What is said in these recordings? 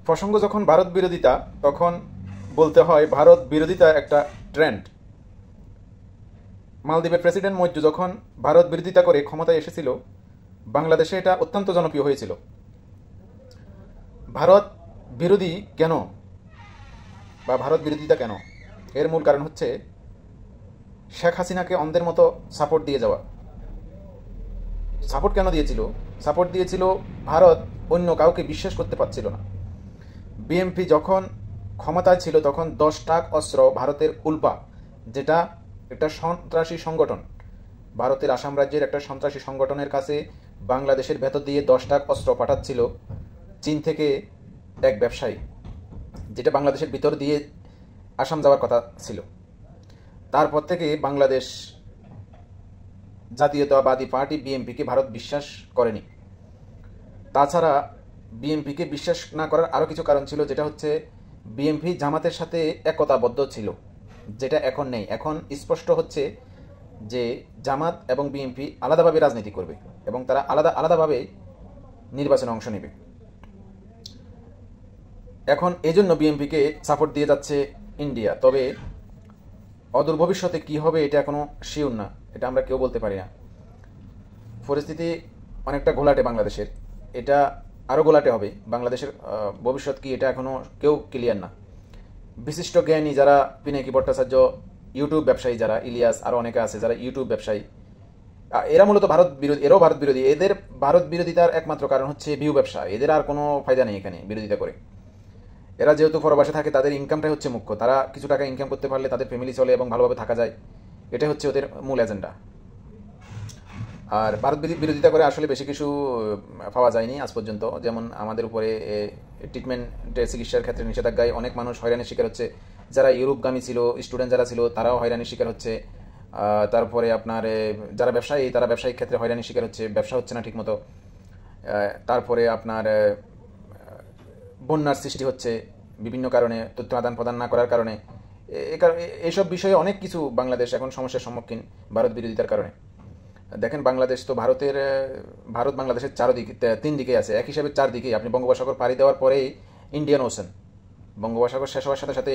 প্রসঙ্গ যখন ভারত বিরোধিতা, তখন বলতে হয় ভারত বিরোধিতা একটা ট্রেন্ড। মালদ্বীপের প্রেসিডেন্ট মৈত্র যখন ভারত বিরোধিতা করে ক্ষমতায় এসেছিল, বাংলাদেশে এটা অত্যন্ত জনপ্রিয় হয়েছিল। ভারত বিরোধী কেন বা ভারত বিরোধিতা কেন, এর মূল কারণ হচ্ছে শেখ হাসিনাকে অন্ধের মতো সাপোর্ট দিয়ে যাওয়া। সাপোর্ট কেন দিয়েছিল? সাপোর্ট দিয়েছিল ভারত অন্য কাউকে বিশ্বাস করতে পারছিল না। বিএনপি যখন ক্ষমতায় ছিল তখন 10 ট্রাক অস্ত্র ভারতের উল্পা, যেটা একটা সন্ত্রাসী সংগঠন, ভারতের আসাম রাজ্যের একটা সন্ত্রাসী সংগঠনের কাছে বাংলাদেশের ভেতর দিয়ে 10 ট্রাক অস্ত্র পাঠাচ্ছিল চীন থেকে এক ব্যবসায়ী, যেটা বাংলাদেশের ভিতর দিয়ে আসাম যাওয়ার কথা ছিল। তারপর থেকে বাংলাদেশ জাতীয়তাবাদী পার্টি বিএনপিকে ভারত বিশ্বাস করেনি। তাছাড়া বিএনপিকে বিশ্বাস না করার আরও কিছু কারণ ছিল, যেটা হচ্ছে বিএনপি জামাতের সাথে একতাবদ্ধ ছিল, যেটা এখন নেই। এখন স্পষ্ট হচ্ছে যে জামাত এবং বিএনপি আলাদাভাবে রাজনীতি করবে এবং তারা আলাদাভাবে নির্বাচনে অংশ নেবে। এখন এজন্য বিএনপিকে সাপোর্ট দিয়ে যাচ্ছে ইন্ডিয়া। তবে অদূর ভবিষ্যতে কী হবে এটা এখনও শিওর না, এটা আমরা কেউ বলতে পারি না। পরিস্থিতি অনেকটা ঘোলাটে বাংলাদেশের, এটা আরও ঘোলাটে হবে। বাংলাদেশের ভবিষ্যৎ কি এটা এখনও কেউ ক্লিয়ার না। বিশিষ্ট জ্ঞানী যারা পিনাকি ভট্টাচার্য, ইউটিউব ব্যবসায়ী যারা ইলিয়াস, আরও অনেকে আছে যারা ইউটিউব ব্যবসায়ী, এরা মূলত ভারত বিরোধী, এরাও ভারত বিরোধী। এদের ভারত বিরোধিতার একমাত্র কারণ হচ্ছে ভিউ ব্যবসা। এদের আর কোনো ফায়দা নেই এখানে বিরোধিতা করে। এরা যেহেতু পরবাসে থাকে, তাদের ইনকামটাই হচ্ছে মুখ্য। তারা কিছু টাকা ইনকাম করতে পারলে তাদের ফ্যামিলি চলে এবং ভালোভাবে থাকা যায়, এটাই হচ্ছে ওদের মূল এজেন্ডা। আর ভারত বিরোধিতা করে আসলে বেশি কিছু পাওয়া যায়নি আজ পর্যন্ত। যেমন আমাদের উপরে ট্রিটমেন্টের চিকিৎসার ক্ষেত্রে নিষেধাজ্ঞায় অনেক মানুষ হয়রানির শিকার হচ্ছে। যারা ইউরোপগামী ছিল, স্টুডেন্ট যারা ছিল, তারাও হয়রানির শিকার হচ্ছে। তারপরে আপনার যারা ব্যবসায়ী, তারা ব্যবসায়িক ক্ষেত্রে হয়রানির শিকার হচ্ছে, ব্যবসা হচ্ছে না ঠিকমতো। তারপরে আপনার বন্যার সৃষ্টি হচ্ছে বিভিন্ন কারণে, তথ্য আদান প্রদান না করার কারণে। এইসব বিষয়ে অনেক কিছু বাংলাদেশ এখন সমস্যার সম্মুখীন ভারত বিরোধিতার কারণে। দেখেন বাংলাদেশ তো ভারত বাংলাদেশের তিন দিকেই আছে, এক হিসাবে চারদিকেই। আপনি বঙ্গোপসাগর পাড়ি দেওয়ার পরেই ইন্ডিয়ান ওশান, বঙ্গোপসাগর শেষ হওয়ার সাথে সাথে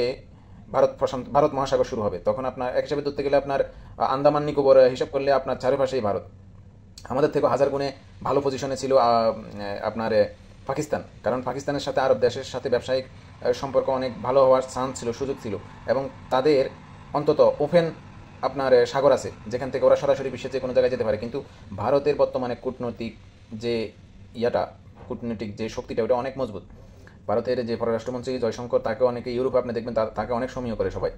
ভারত মহাসাগর শুরু হবে। তখন আপনার এক হিসাবে ধরতে গেলে আপনার আন্দামান নিকোবর হিসাব করলে আপনার চারপাশেই ভারত। আমাদের থেকে হাজার গুণে ভালো পজিশনে ছিল আপনার পাকিস্তান, কারণ পাকিস্তানের সাথে আরব দেশের সাথে ব্যবসায়িক সম্পর্ক অনেক ভালো হওয়ার চান্স ছিল, সুযোগ ছিল, এবং তাদের অন্তত ওপেন আপনার সাগর আছে, যেখান থেকে ওরা সরাসরি বিশ্বের যে কোনো জায়গায় যেতে পারে। কিন্তু ভারতের বর্তমানে কূটনৈতিক যে কূটনৈতিক যে শক্তিটা, ওটা অনেক মজবুত। ভারতের যে পররাষ্ট্রমন্ত্রী জয়শঙ্কর, তাকে অনেকে ইউরোপে আপনি দেখবেন তাকে অনেক সমীহ করে সবাই।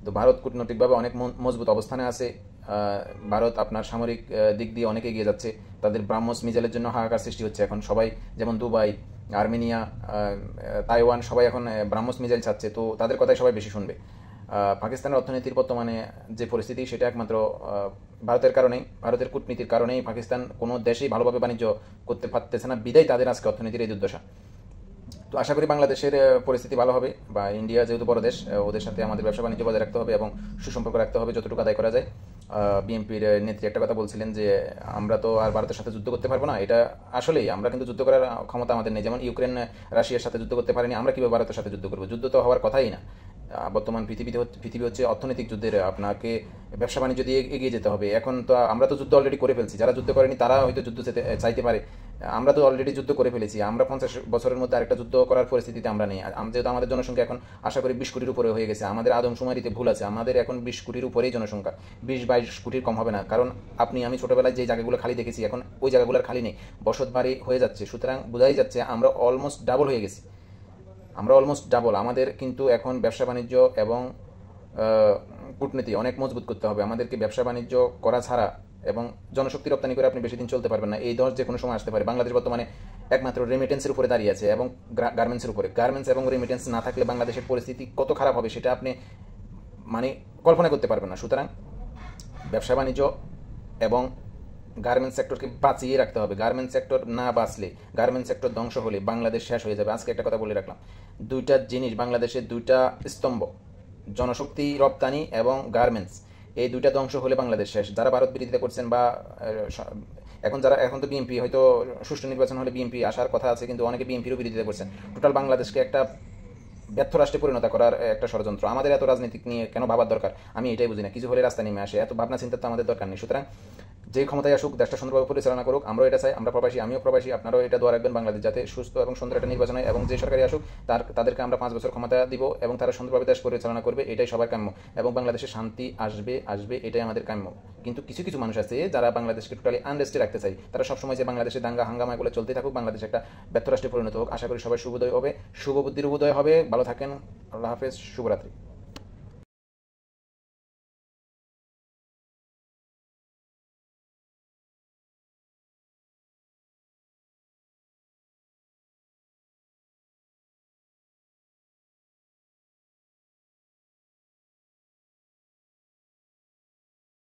তো ভারত কূটনৈতিকভাবে অনেক মজবুত অবস্থানে আছে। ভারত আপনার সামরিক দিক দিয়ে অনেক এগিয়ে যাচ্ছে। তাদের ব্রাহ্মস মিসাইলের জন্য হাহাকার সৃষ্টি হচ্ছে এখন। সবাই যেমন দুবাই, আর্মেনিয়া, তাইওয়ান সবাই এখন ব্রাহ্মস মিসাইল চাচ্ছে, তো তাদের কথাই সবাই বেশি শুনবে। পাকিস্তানের অর্থনীতির বর্তমানে যে পরিস্থিতি, সেটা একমাত্র ভারতের কারণেই, ভারতের কূটনীতির কারণেই পাকিস্তান কোনো দেশেই ভালোভাবে বাণিজ্য করতে পারতেছে না, বিদায় তাদের আজকে অর্থনীতির এই দুর্দশা। তো আশা করি বাংলাদেশের পরিস্থিতি ভালো হবে, বা ইন্ডিয়া যেহেতু বড় দেশ, ওদের সাথে আমাদের ব্যবসা বাণিজ্য বজায় রাখতে হবে এবং সুসম্পর্ক রাখতে হবে যতটুকু আদায় করা যায়। বিএনপির নেত্রী একটা কথা বলছিলেন যে আমরা তো আর ভারতের সাথে যুদ্ধ করতে পারবো না। এটা আসলেই, আমরা কিন্তু যুদ্ধ করার ক্ষমতা আমাদের নেই। যেমন ইউক্রেন রাশিয়ার সাথে যুদ্ধ করতে পারেনি, আমরা কীভাবে ভারতের সাথে যুদ্ধ করবো? যুদ্ধ তো হওয়ার কথাই না। বর্তমান পৃথিবী হচ্ছে অর্থনৈতিক যুদ্ধের, আপনাকে ব্যবসা বাণিজ্য দিয়ে এগিয়ে যেতে হবে। এখন তো আমরা তো যুদ্ধ অলরেডি করে ফেলছি, যারা যুদ্ধ করেনি তারা হয়তো যুদ্ধ চাইতে পারে। আমরা তো অলরেডি যুদ্ধ করে ফেলেছি। আমরা 50 বছরের মধ্যে আরেকটা যুদ্ধ করার পরিস্থিতিতে আমরা নেই। যেহেতু আমাদের জনসংখ্যা এখন আশা করি 20 কোটির উপরে হয়ে গেছে, আমাদের আদমশুমারিতে ভুল আছে, আমাদের এখন 20 কোটির উপরেই জনসংখ্যা, 20-22 কোটির কম হবে না। কারণ আমি ছোটবেলায় যে জায়গাগুলো খালি দেখেছি, এখন ওই জায়গাগুলোর খালি নেই, বসত বাড়ি হয়ে যাচ্ছে। সুতরাং বোঝাই যাচ্ছে আমরা অলমোস্ট ডাবল হয়ে গেছি। আমাদের কিন্তু এখন ব্যবসা বাণিজ্য এবং কূটনীতি অনেক মজবুত করতে হবে। আমাদেরকে ব্যবসা বাণিজ্য করা ছাড়া এবং জনশক্তি রপ্তানি করে আপনি বেশি দিন চলতে পারবেন না। এই দশ যে কোনো সময় আসতে পারে। বাংলাদেশ বর্তমানে একমাত্র রেমিটেন্সের উপরে দাঁড়িয়ে আছে এবং গার্মেন্টসের উপরে। গার্মেন্টস এবং রেমিটেন্স না থাকলে বাংলাদেশের পরিস্থিতি কত খারাপ হবে সেটা আপনি কল্পনা করতে পারবেন না। সুতরাং ব্যবসা বাণিজ্য এবং গার্মেন্টস সেক্টরকে বাঁচিয়ে রাখতে হবে। গার্মেন্টস সেক্টর না বাঁচলে, গার্মেন্টস সেক্টর ধ্বংস হলে বাংলাদেশ শেষ হয়ে যাবে। আজকে একটা কথা বলে রাখলাম, দুইটা জিনিস বাংলাদেশের, দুইটা স্তম্ভ, জনশক্তি রপ্তানি এবং গার্মেন্টস, এই দুইটা ধ্বংস হলে বাংলাদেশ শেষ। যারা ভারত বিরোধিতা করছেন বা এখন তো বিএনপি হয়তো সুষ্ঠু নির্বাচন হলে বিএনপি আসার কথা আছে, কিন্তু অনেকে বিএনপিরও বিরোধিতা করছেন। টোটাল বাংলাদেশকে একটা ব্যর্থ রাষ্ট্রে পরিণত করার একটা ষড়যন্ত্র। আমাদের এত রাজনীতি নিয়ে কেন ভাবার দরকার আমি এটাই বুঝি না। কিছু হলে রাস্তায় নেমে আসে, এত ভাবনা চিন্তা তো আমাদের দরকার নেই। সুতরাং যে ক্ষমতায় আসুক দেশটা সুন্দরভাবে পরিচালনা করুক, আমরাও এটা চাই। আমরা প্রবাসী, আমিও প্রবাসী, আপনারাও এটা দোয়া রাখবেন বাংলাদেশ যাতে সুস্থ এবং সুন্দর একটা নির্বাচন হয়, এবং যে সরকারি আসুক তাদেরকে আমরা 5 বছর ক্ষমতা দিব এবং তারা সুন্দরভাবে দেশ পরিচালনা করবে, এটাই সবার কাম্য। এবং বাংলাদেশে শান্তি আসবে এটাই আমাদের কাম্য। কিন্তু কিছু কিছু মানুষ আছে যারা বাংলাদেশকে টোটালি আনরেস্টে রাখতে চাই, তারা সবসময় যে বাংলাদেশে দাঙ্গা হাঙ্গামা এগুলো চলতে থাকুক, বাংলাদেশ একটা ব্যর্থ রাষ্ট্রে পরিণত হোক। আশা করি সবাই শুভোদয় হবে, শুভ বুদ্ধির উদয় হবে। ভালো থাকেন, আল্লাহ হাফেজ, শুভরাত্রি।